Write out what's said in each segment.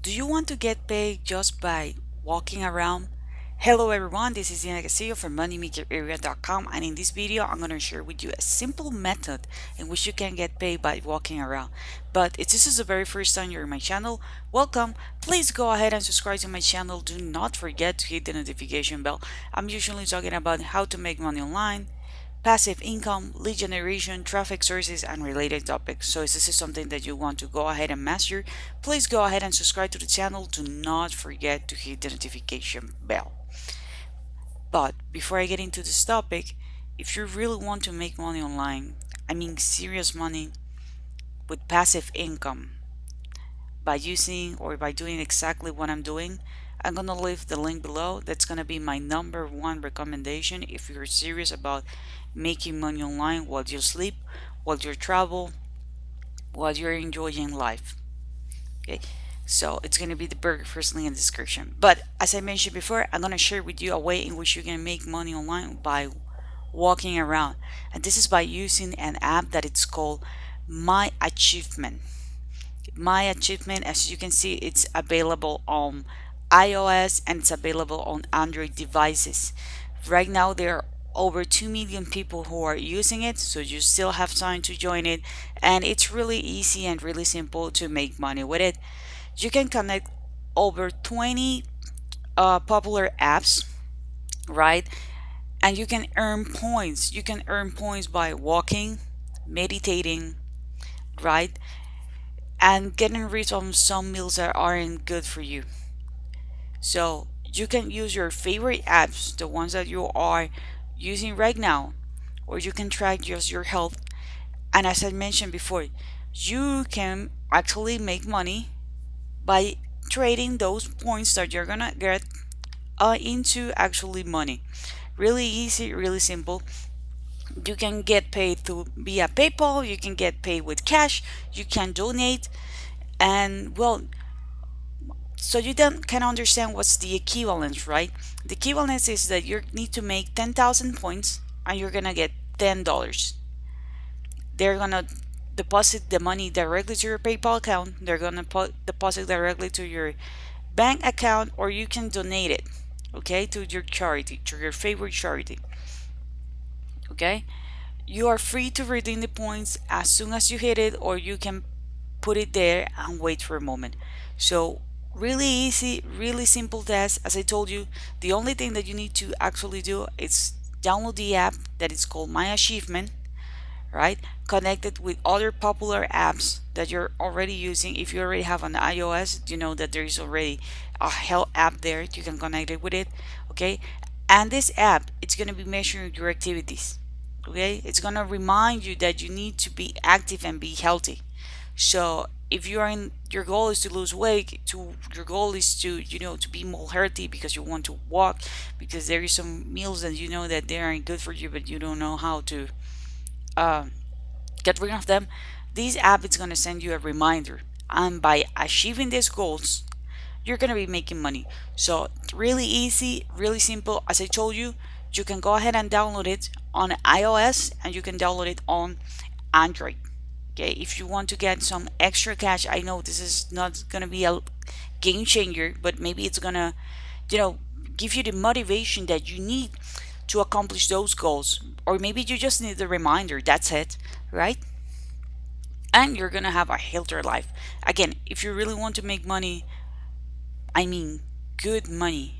Do you want to get paid just by walking around? Hello everyone, this is Castillo from moneymakerarea.com, and in this video I'm going to share with you a simple method in which you can get paid by walking around. But if this is the very first time you're in my channel, welcome. Please go ahead and subscribe to my channel. Do not forget to hit the notification bell. I'm usually talking about how to make money online, passive income, lead generation, traffic sources, and related topics. So if this is something that you want to go ahead and master, please go ahead and subscribe to the channel. Do not forget to hit the notification bell. But before I get into this topic, if you really want to make money online, I mean serious money with passive income, by using or by doing exactly what I'm doing, I'm gonna leave the link below. That's gonna be my number one recommendation if you're serious about making money online while you sleep, while you travel, while you're enjoying life. Okay, so it's gonna be the very first link in the description. But as I mentioned before, I'm gonna share with you a way in which you can make money online by walking around, and this is by using an app that it's called My Achievement. My Achievement, as you can see, it's available on iOS and it's available on Android devices. Right now there are over 2 million people who are using it, so you still have time to join it, and it's really easy and really simple to make money with it. You can connect over 20 popular apps, right? And you can earn points. You can earn points by walking, meditating, right? And getting rid of some meals that aren't good for you. So you can use your favorite apps, the ones that you are using right now, or you can track just your health. And as I mentioned before, you can actually make money by trading those points that you're gonna get into actually money. Really easy, really simple. You can get paid through via PayPal, you can get paid with cash, you can donate, and well, so you then can understand what's the equivalence, right? The equivalence is that you need to make 10,000 points and you're gonna get $10. They're gonna deposit the money directly to your PayPal account. They're gonna deposit directly to your bank account, or you can donate it, okay, to your charity, to your favorite charity. Okay, you are free to redeem the points as soon as you hit it, or you can put it there and wait for a moment. So really easy, really simple test. As I told you, the only thing that you need to actually do is download the app that is called My Achievement, right? Connect it with other popular apps that you're already using. If you already have an iOS, you know that there is already a health app there. You can connect it with it, okay? And this app, it's going to be measuring your activities, okay? It's going to remind you that you need to be active and be healthy. So if you are in, your goal is to lose weight, to your goal is to, to be more healthy because you want to walk, because there is some meals that you know that they aren't good for you, but you don't know how to uh, get rid of them. This app is going to send you a reminder, and by achieving these goals, you're going to be making money. So really easy, really simple. As I told you, you can go ahead and download it on iOS and you can download it on Android. Okay, if you want to get some extra cash, I know this is not gonna be a game changer, but maybe it's gonna, you know, give you the motivation that you need to accomplish those goals. Or maybe you just need the reminder, that's it, right? And you're gonna have a healthier life. Again, if you really want to make money, I mean good money,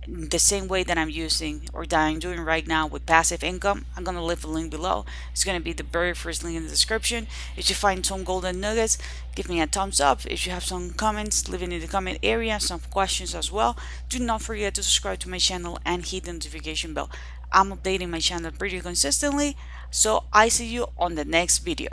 the same way that I'm using or that I'm doing right now with passive income, I'm gonna leave a link below. It's gonna be the very first link in the description. If you find some golden nuggets, give me a thumbs up. If you have some comments, leave it in the comment area, some questions as well. Do not forget to subscribe to my channel and hit the notification bell. I'm updating my channel pretty consistently, so I see you on the next video.